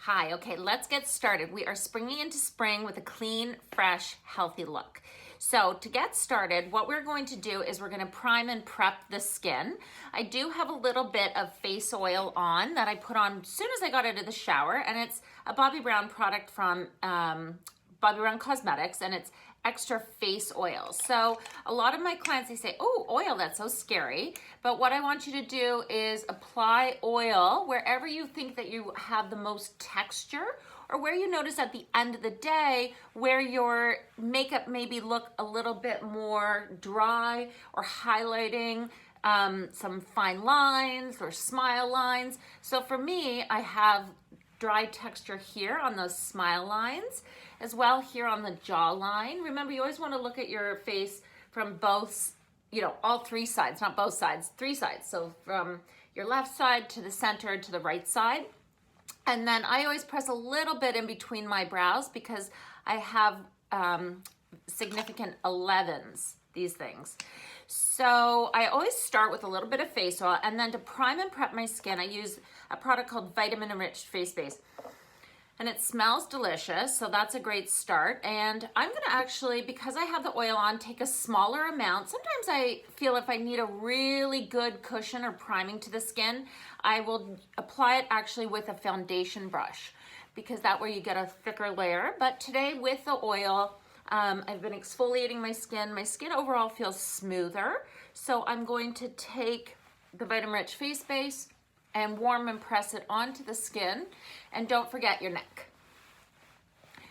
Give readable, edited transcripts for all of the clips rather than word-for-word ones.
Hi, okay, let's get started. We are springing into spring with a clean, fresh, healthy look. So to get started, what we're going to do is we're gonna prime and prep the skin. I do have a little bit of face oil on that I put on as soon as I got out of the shower, and it's a Bobbi Brown product from Bobbi Brown Cosmetics, and it's extra face oil. So a lot of my clients, they say, oh, oil, that's so scary. But what I want you to do is apply oil wherever you think that you have the most texture, or where you notice at the end of the day where your makeup maybe look a little bit more dry, or highlighting some fine lines or smile lines. So for me, I have dry texture here on those smile lines, as well here on the jawline. Remember, you always want to look at your face from both, all three sides, not both sides, three sides. So from your left side to the center to the right side. And then I always press a little bit in between my brows because I have significant 11s, these things. So I always start with a little bit of face oil, and then to prime and prep my skin, I use a product called Vitamin Enriched Face Base. And it smells delicious, so that's a great start. And I'm gonna actually, because I have the oil on, take a smaller amount. Sometimes I feel if I need a really good cushion or priming to the skin, I will apply it actually with a foundation brush, because that way you get a thicker layer. But today with the oil, I've been exfoliating my skin. My skin overall feels smoother. So I'm going to take the Vitamin Rich Face Base and warm and press it onto the skin. And don't forget your neck.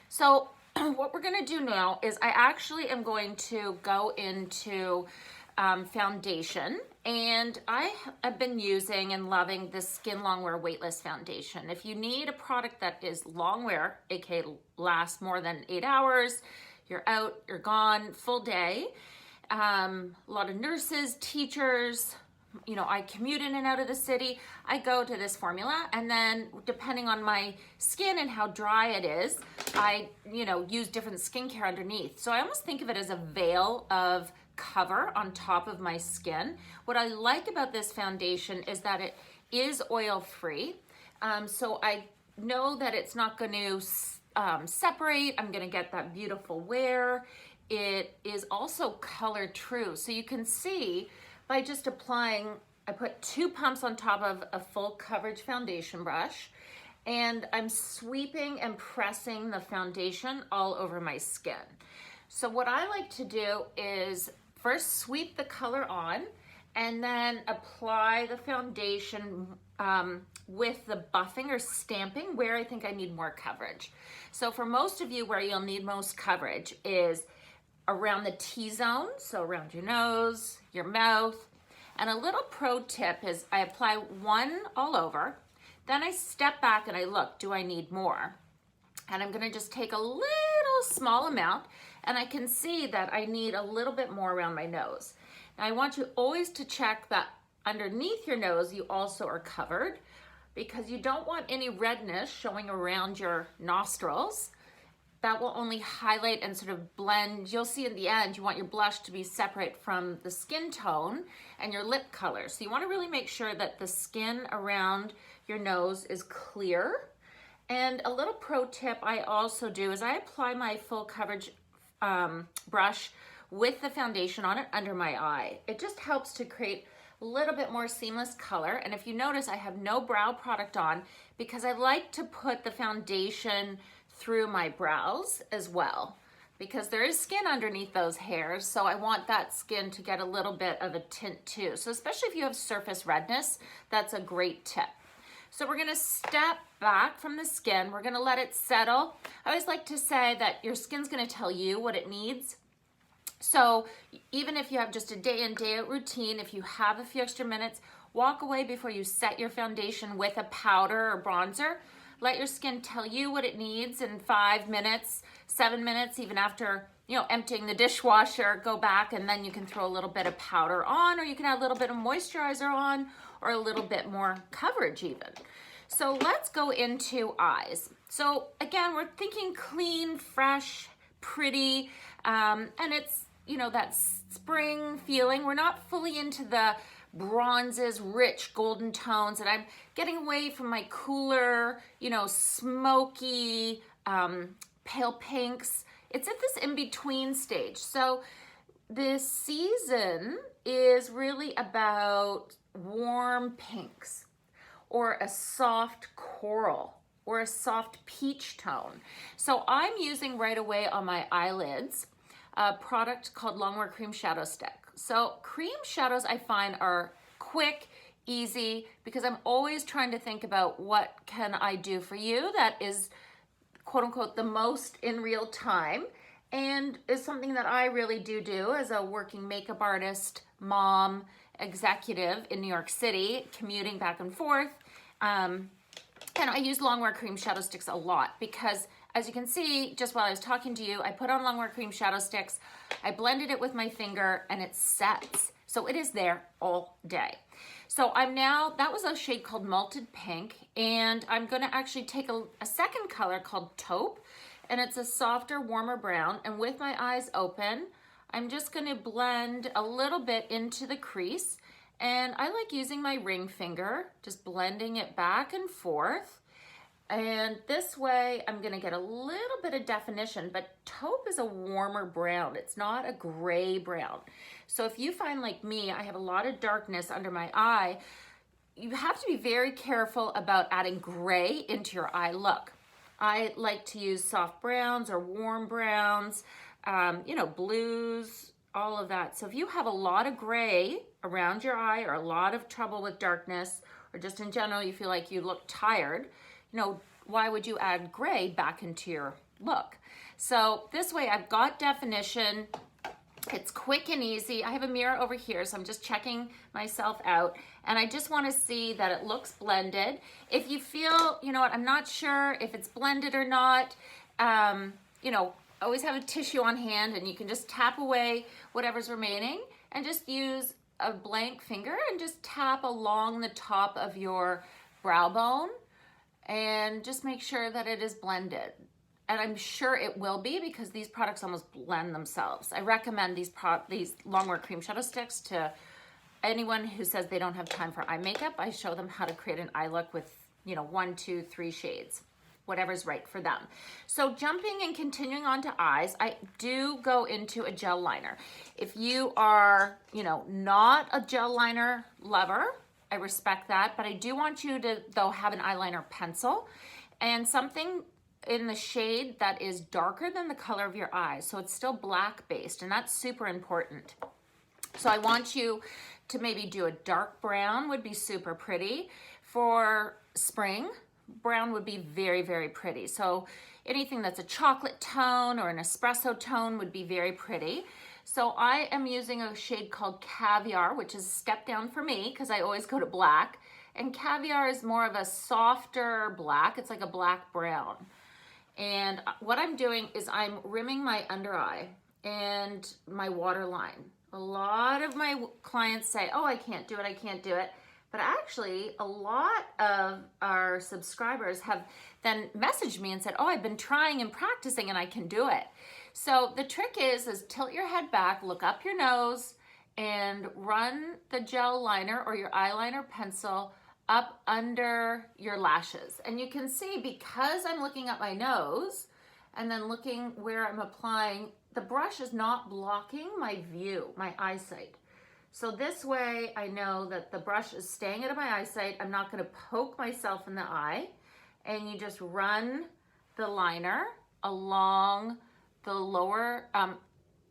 So what we're gonna do now is I actually am going to go into foundation, and I have been using and loving this Skin Longwear Weightless foundation. If you need a product that is long wear, aka lasts more than 8 hours, you're out, you're gone, full day. A lot of nurses, teachers, I commute in and out of the city, I go to this formula, and then depending on my skin and how dry it is, I, use different skincare underneath. So I almost think of it as a veil of cover on top of my skin. What I like about this foundation is that it is oil-free. So I know that it's not going to separate. I'm going to get that beautiful wear. It is also color true. So you can see by just applying, I put 2 pumps on top of a full coverage foundation brush, and I'm sweeping and pressing the foundation all over my skin. So what I like to do is first sweep the color on, and then apply the foundation with the buffing or stamping where I think I need more coverage. So for most of you, where you'll need most coverage is around the T-zone, so around your nose, your mouth. And a little pro tip is I apply one all over, then I step back and I look, do I need more? And I'm gonna just take a little small amount, and I can see that I need a little bit more around my nose. Now I want you always to check that underneath your nose you also are covered, because you don't want any redness showing around your nostrils. That will only highlight and sort of blend. You'll see in the end, you want your blush to be separate from the skin tone and your lip color. So you want to really make sure that the skin around your nose is clear. And a little pro tip I also do is I apply my full coverage brush with the foundation on it under my eye. It just helps to create a little bit more seamless color. And if you notice, I have no brow product on because I like to put the foundation through my brows as well, because there is skin underneath those hairs, so I want that skin to get a little bit of a tint too. So especially if you have surface redness, that's a great tip. So we're gonna step back from the skin, we're gonna let it settle. I always like to say that your skin's gonna tell you what it needs. So even if you have just a day in, day out routine, if you have a few extra minutes, walk away before you set your foundation with a powder or bronzer. Let your skin tell you what it needs in 5 minutes, 7 minutes, even after, emptying the dishwasher, go back, and then you can throw a little bit of powder on, or you can add a little bit of moisturizer on, or a little bit more coverage even. So let's go into eyes. So again, we're thinking clean, fresh, pretty, and it's, that spring feeling. We're not fully into the bronzes, rich golden tones, and I'm getting away from my cooler, you know, smoky, pale pinks. It's at this in-between stage. So this season is really about warm pinks or a soft coral or a soft peach tone. So I'm using right away on my eyelids a product called Longwear Cream Shadow Stick. So cream shadows I find are quick, easy, because I'm always trying to think about what can I do for you that is quote unquote the most in real time and is something that I really do as a working makeup artist, mom, executive in New York City, commuting back and forth. And I use Longwear Cream Shadow Sticks a lot because, as you can see, just while I was talking to you, I put on Longwear Cream Shadow Sticks, I blended it with my finger, and it sets. So it is there all day. So that was a shade called Malted Pink, and I'm gonna actually take a second color called Taupe, and it's a softer, warmer brown, and with my eyes open, I'm just gonna blend a little bit into the crease. And I like using my ring finger, just blending it back and forth. And this way, I'm gonna get a little bit of definition, but Taupe is a warmer brown. It's not a gray brown. So if you find like me, I have a lot of darkness under my eye, you have to be very careful about adding gray into your eye look. I like to use soft browns or warm browns, you know, blues, all of that. So if you have a lot of gray around your eye or a lot of trouble with darkness, or just in general, you feel like you look tired, you know, why would you add gray back into your look? So this way I've got definition. It's quick and easy. I have a mirror over here, so I'm just checking myself out. And I just want to see that it looks blended. If you feel, you know what, I'm not sure if it's blended or not, you know, always have a tissue on hand and you can just tap away whatever's remaining and just use a blank finger and just tap along the top of your brow bone and just make sure that it is blended. And I'm sure it will be because these products almost blend themselves. I recommend these Longwear Cream Shadow Sticks to anyone who says they don't have time for eye makeup. I show them how to create an eye look with, you know, 1, 2, 3 shades, whatever's right for them. So jumping and continuing on to eyes, I do go into a gel liner. If you are, you know, not a gel liner lover, I respect that, but I do want you to, though, have an eyeliner pencil and something in the shade that is darker than the color of your eyes. So it's still black based, and that's super important. So I want you to maybe do a dark brown, would be super pretty. For spring, brown would be very, very pretty. So anything that's a chocolate tone or an espresso tone would be very pretty. So I am using a shade called Caviar, which is a step down for me because I always go to black. And Caviar is more of a softer black. It's like a black brown. And what I'm doing is I'm rimming my under eye and my waterline. A lot of my clients say, oh, I can't do it, I can't do it. But actually, a lot of our subscribers have then messaged me and said, oh, I've been trying and practicing and I can do it. So the trick is tilt your head back, look up your nose, and run the gel liner or your eyeliner pencil up under your lashes. And you can see, because I'm looking at my nose and then looking where I'm applying, the brush is not blocking my view, my eyesight. So this way I know that the brush is staying out of my eyesight. I'm not gonna poke myself in the eye. And you just run the liner along the lower,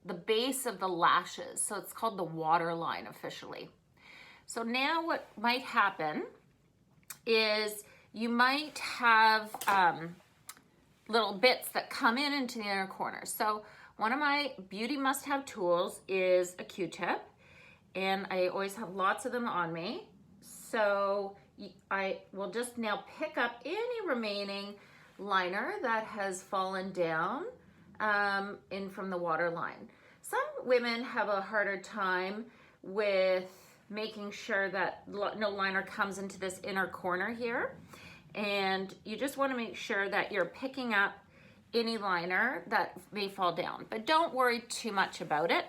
the base of the lashes. So it's called the waterline officially. So now what might happen is you might have little bits that come into the inner corner. So one of my beauty must-have tools is a Q-tip, and I always have lots of them on me. So I will just now pick up any remaining liner that has fallen down in from the waterline. Some women have a harder time with making sure that no liner comes into this inner corner here. And you just want to make sure that you're picking up any liner that may fall down. But don't worry too much about it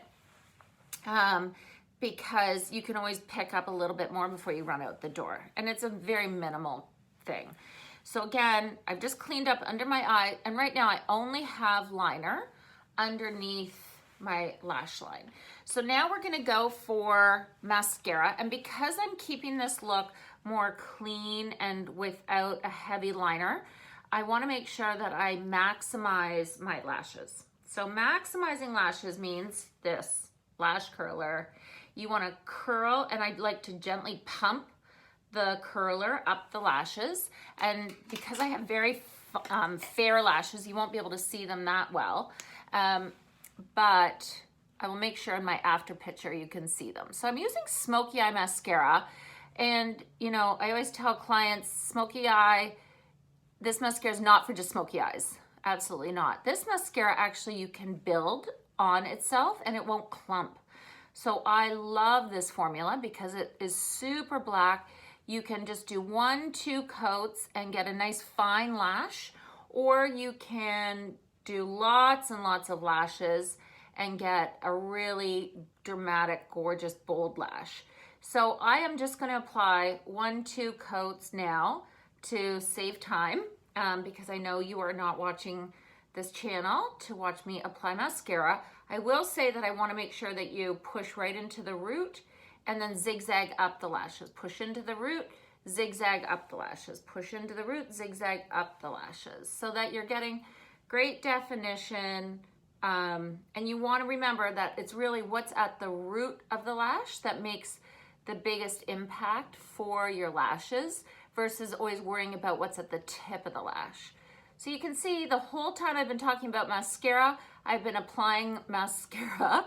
because you can always pick up a little bit more before you run out the door. And it's a very minimal thing. So again, I've just cleaned up under my eye, and right now I only have liner underneath my lash line. So now we're gonna go for mascara, and because I'm keeping this look more clean and without a heavy liner, I wanna make sure that I maximize my lashes. So maximizing lashes means this lash curler. You wanna curl, and I'd like to gently pump the curler up the lashes. And because I have very fair lashes, you won't be able to see them that well. But I will make sure in my after picture you can see them. So I'm using Smokey Eye Mascara. And you know, I always tell clients, Smokey Eye, this mascara is not for just smoky eyes. Absolutely not. This mascara actually you can build on itself and it won't clump. So I love this formula because it is super black. You can just do 1-2 coats and get a nice fine lash, or you can do lots and lots of lashes and get a really dramatic, gorgeous, bold lash. So I am just gonna apply 1-2 coats now to save time because I know you are not watching this channel to watch me apply mascara. I will say that I wanna make sure that you push right into the root and then zigzag up the lashes. Push into the root, zigzag up the lashes. Push into the root, zigzag up the lashes, so that you're getting great definition. And you wanna remember that it's really what's at the root of the lash that makes the biggest impact for your lashes versus always worrying about what's at the tip of the lash. So you can see the whole time I've been talking about mascara, I've been applying mascara.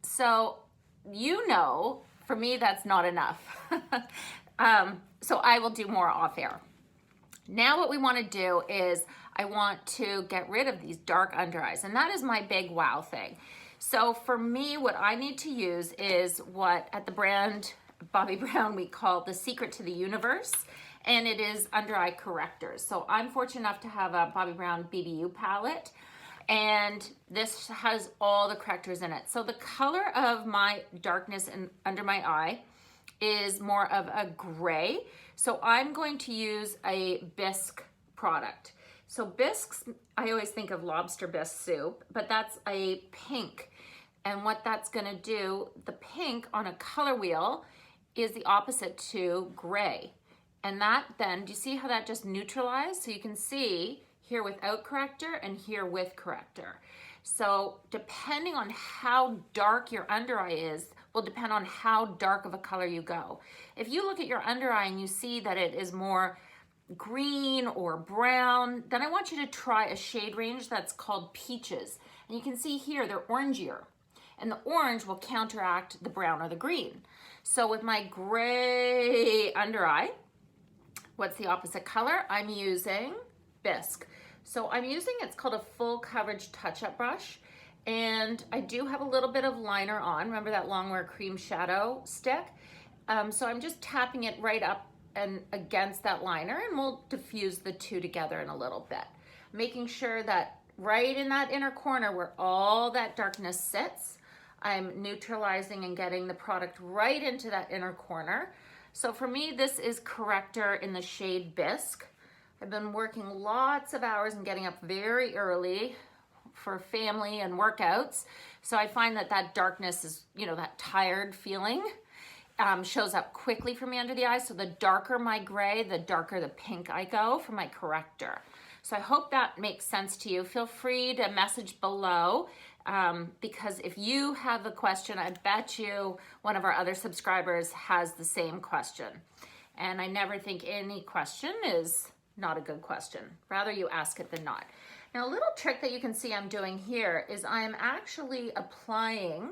So you know, for me, that's not enough. So I will do more off air. Now what we want to do is I want to get rid of these dark under eyes, and that is my big wow thing. So for me, what I need to use is what at the brand Bobbi Brown we call the secret to the universe, and it is under eye correctors. So I'm fortunate enough to have a Bobbi Brown BBU palette, and this has all the correctors in it. So the color of my darkness under my eye is more of a gray. So I'm going to use a bisque product. So bisques, I always think of lobster bisque soup, but that's a pink. And what that's gonna do, the pink on a color wheel is the opposite to gray. And that then, do you see how that just neutralized? So you can see here without corrector and here with corrector. So depending on how dark your under eye is, will depend on how dark of a color you go. If you look at your under eye and you see that it is more green or brown, then I want you to try a shade range that's called peaches. And you can see here, they're orangier. And the orange will counteract the brown or the green. So with my gray under eye, what's the opposite color? I'm using bisque. So I'm using, it's called a full coverage touch-up brush. And I do have a little bit of liner on. Remember that Longwear cream shadow stick? So I'm just tapping it right up and against that liner, and we'll diffuse the two together in a little bit. Making sure that right in that inner corner where all that darkness sits, I'm neutralizing and getting the product right into that inner corner. So for me, this is corrector in the shade Bisque. I've been working lots of hours and getting up very early for family and workouts. So I find that that darkness is, you know, that tired feeling shows up quickly for me under the eyes. So the darker my gray, the darker the pink I go for my corrector. So I hope that makes sense to you. Feel free to message below because if you have a question, I bet you one of our other subscribers has the same question. And I never think any question is not a good question. Rather you ask it than not. Now a little trick that you can see I'm doing here is I'm actually applying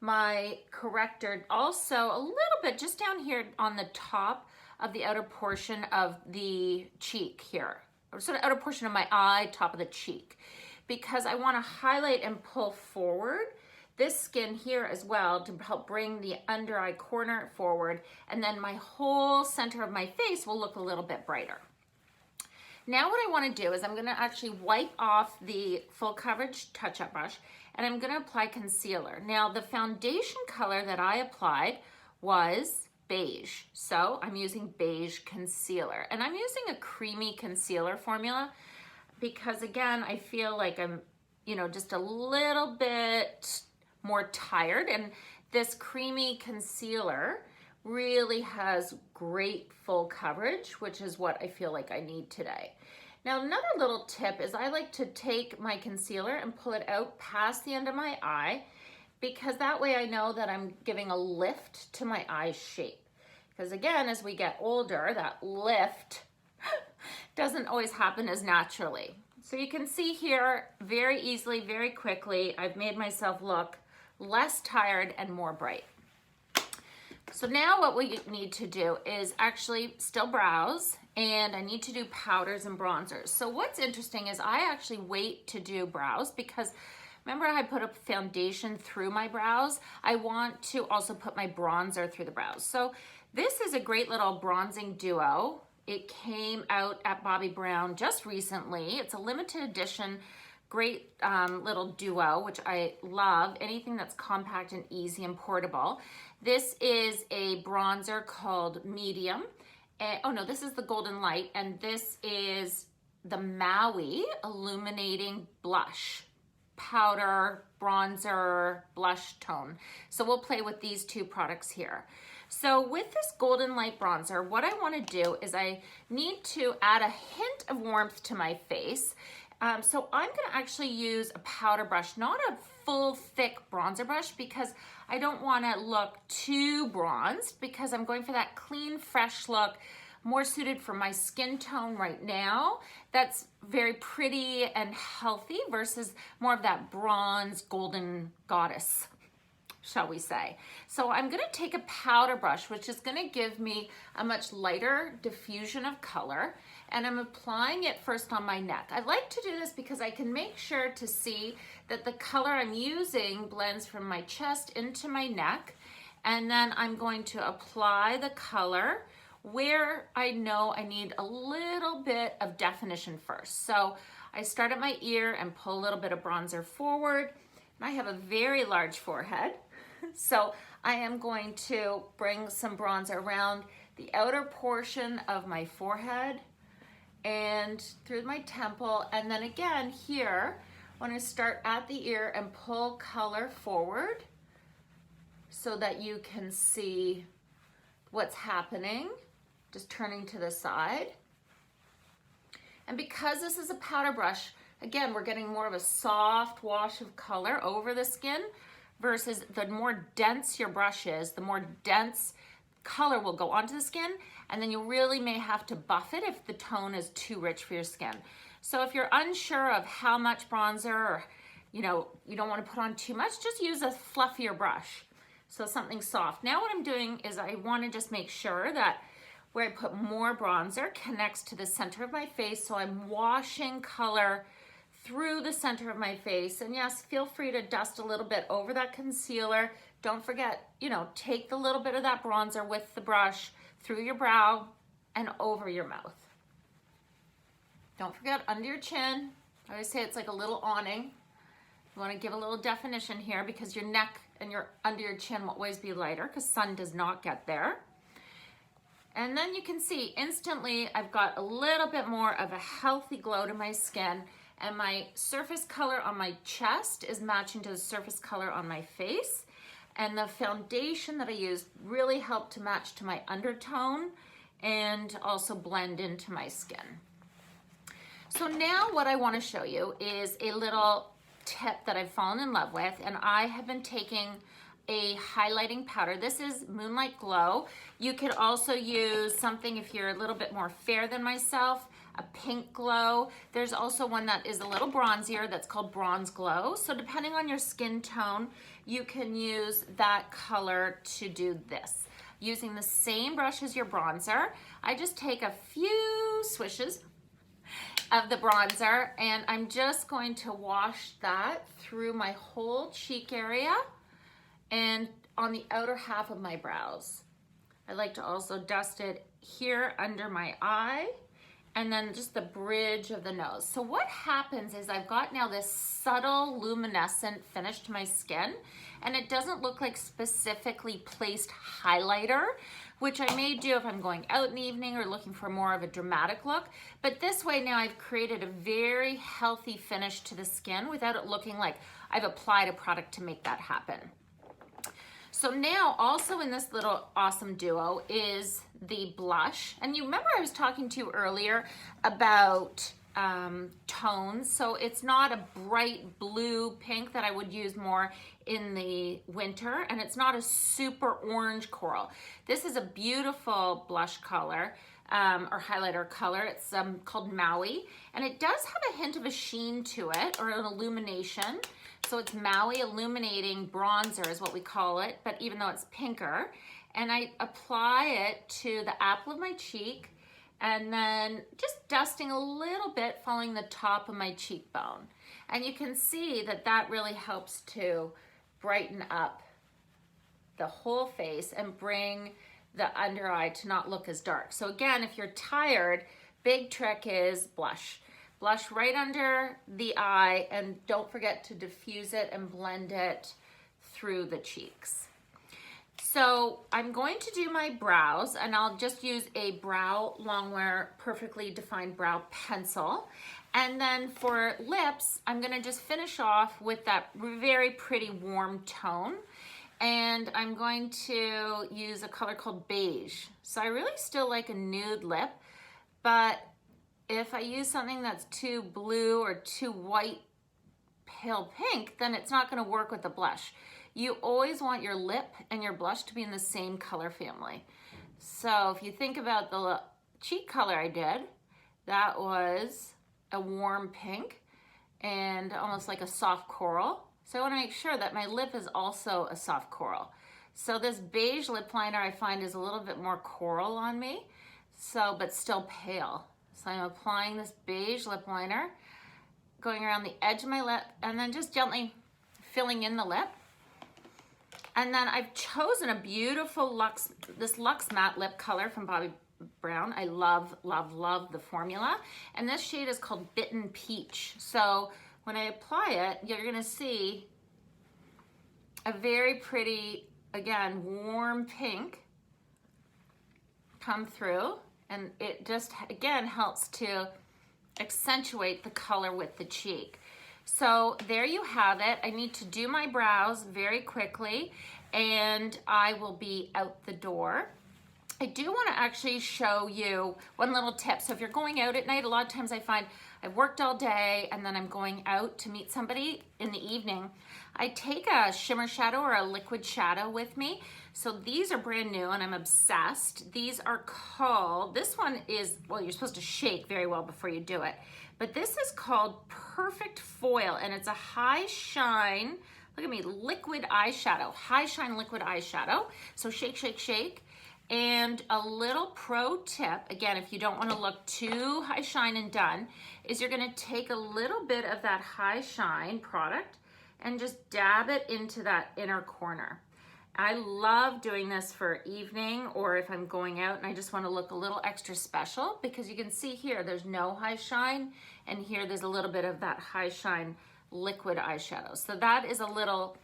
my corrector also a little bit just down here on the top of the outer portion of the cheek here, or sort of outer portion of my eye, top of the cheek, because I want to highlight and pull forward this skin here as well to help bring the under eye corner forward, and then my whole center of my face will look a little bit brighter. Now what I want to do is I'm going to actually wipe off the full coverage touch-up brush, and I'm going to apply concealer. Now the foundation color that I applied was beige, so I'm using beige concealer, and I'm using a creamy concealer formula because again I feel like I'm, you know, just a little bit more tired, and this creamy concealer really has great full coverage, which is what I feel like I need today. Now another little tip is I like to take my concealer and pull it out past the end of my eye, because that way I know that I'm giving a lift to my eye shape. Because again, as we get older, that lift doesn't always happen as naturally. So you can see here very easily, very quickly, I've made myself look less tired and more bright. So now what we need to do is actually still brows, and I need to do powders and bronzers. So what's interesting is I actually wait to do brows because remember I put a foundation through my brows? I want to also put my bronzer through the brows. So this is a great little bronzing duo. It came out at Bobbi Brown just recently. It's a limited edition, great little duo, which I love. Anything that's compact and easy and portable. This is a bronzer called Medium. Oh no, this is the Golden Light, and this is the Maui Illuminating Blush. Powder, bronzer, blush tone. So we'll play with these two products here. So with this Golden Light bronzer, what I want to do is I need to add a hint of warmth to my face. So I'm going to actually use a powder brush, not a full thick bronzer brush, because I don't want to look too bronzed, because I'm going for that clean, fresh look, more suited for my skin tone right now. That's very pretty and healthy versus more of that bronze golden goddess, shall we say. So I'm gonna take a powder brush, which is gonna give me a much lighter diffusion of color, and I'm applying it first on my neck. I like to do this because I can make sure to see that the color I'm using blends from my chest into my neck, and then I'm going to apply the color where I know I need a little bit of definition first. So I start at my ear and pull a little bit of bronzer forward. And I have a very large forehead, so I am going to bring some bronzer around the outer portion of my forehead and through my temple, and then again here, I want to start at the ear and pull color forward so that you can see what's happening. Just turning to the side. And because this is a powder brush, again, we're getting more of a soft wash of color over the skin versus the more dense your brush is, the more dense color will go onto the skin, and then you really may have to buff it if the tone is too rich for your skin. So if you're unsure of how much bronzer, or you know, you don't want to put on too much, just use a fluffier brush. So something soft. Now what I'm doing is I want to just make sure that where I put more bronzer connects to the center of my face, so I'm washing color through the center of my face. And yes, feel free to dust a little bit over that concealer. Don't forget, you know, take the little bit of that bronzer with the brush through your brow and over your mouth. Don't forget under your chin. I always say it's like a little awning. You want to give a little definition here because your neck and your under your chin will always be lighter because sun does not get there. And then you can see instantly I've got a little bit more of a healthy glow to my skin, and my surface color on my chest is matching to the surface color on my face. And the foundation that I used really helped to match to my undertone and also blend into my skin. So now what I want to show you is a little tip that I've fallen in love with, and I have been taking a highlighting powder. This is Moonlight Glow. You could also use something if you're a little bit more fair than myself, a pink glow. There's also one that is a little bronzier that's called Bronze Glow. So depending on your skin tone, you can use that color to do this. Using the same brush as your bronzer, I just take a few swishes of the bronzer and I'm just going to wash that through my whole cheek area and on the outer half of my brows. I like to also dust it here under my eye and then just the bridge of the nose. So what happens is I've got now this subtle luminescent finish to my skin, and it doesn't look like specifically placed highlighter, which I may do if I'm going out in the evening or looking for more of a dramatic look. But this way now I've created a very healthy finish to the skin without it looking like I've applied a product to make that happen. So now also in this little awesome duo is the blush. And you remember I was talking to you earlier about tones. So it's not a bright blue pink that I would use more in the winter, and it's not a super orange coral. This is a beautiful blush color or highlighter color. It's called Maui, and it does have a hint of a sheen to it, or an illumination. So it's Maui Illuminating Bronzer is what we call it, but even though it's pinker. And I apply it to the apple of my cheek, and then just dusting a little bit following the top of my cheekbone. And you can see that that really helps to brighten up the whole face and bring the under eye to not look as dark. So again, if you're tired, big trick is blush. Blush right under the eye, and don't forget to diffuse it and blend it through the cheeks. So I'm going to do my brows, and I'll just use a Brow Longwear Perfectly Defined Brow Pencil. And then for lips, I'm gonna just finish off with that very pretty warm tone. And I'm going to use a color called Beige. So I really still like a nude lip, but if I use something that's too blue or too white, pale pink, then it's not gonna work with the blush. You always want your lip and your blush to be in the same color family. So if you think about the cheek color I did, that was a warm pink and almost like a soft coral. So I wanna make sure that my lip is also a soft coral. So this beige lip liner I find is a little bit more coral on me, so but still pale. So I'm applying this beige lip liner, going around the edge of my lip, and then just gently filling in the lip. And then I've chosen a beautiful Luxe matte lip color from Bobbi Brown. I love, love, love the formula. And this shade is called Bitten Peach. So when I apply it, you're gonna see a very pretty, again, warm pink come through. And it just, again, helps to accentuate the color with the cheek. So there you have it. I need to do my brows very quickly, and I will be out the door. I do want to actually show you one little tip. So if you're going out at night, a lot of times I find I've worked all day and then I'm going out to meet somebody in the evening. I take a shimmer shadow or a liquid shadow with me. So these are brand new and I'm obsessed. These are called, this one is, well, you're supposed to shake very well before you do it, but this is called Perfect Foil, and it's a high shine, look at me, liquid eyeshadow, high shine liquid eyeshadow. So shake, shake, shake. And a little pro tip, again, if you don't want to look too high shine and done, is you're going to take a little bit of that high shine product and just dab it into that inner corner. I love doing this for evening, or if I'm going out and I just want to look a little extra special, because you can see here there's no high shine, and here there's a little bit of that high shine liquid eyeshadow. So that is a little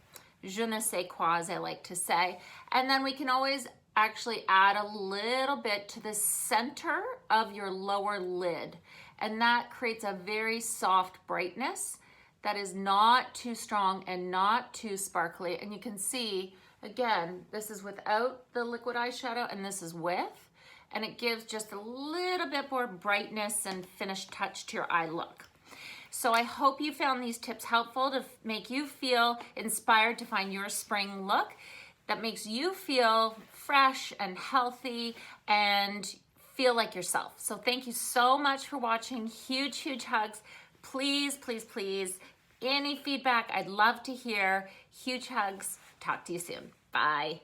je ne sais quoi, as I like to say. And then we can always actually add a little bit to the center of your lower lid, and that creates a very soft brightness that is not too strong and not too sparkly. And you can see, again, this is without the liquid eyeshadow and this is with, and it gives just a little bit more brightness and finished touch to your eye look. So I hope you found these tips helpful to make you feel inspired to find your spring look that makes you feel fresh and healthy and feel like yourself. So thank you so much for watching. Huge, huge hugs. Please, please, please, any feedback I'd love to hear. Huge hugs. Talk to you soon. Bye.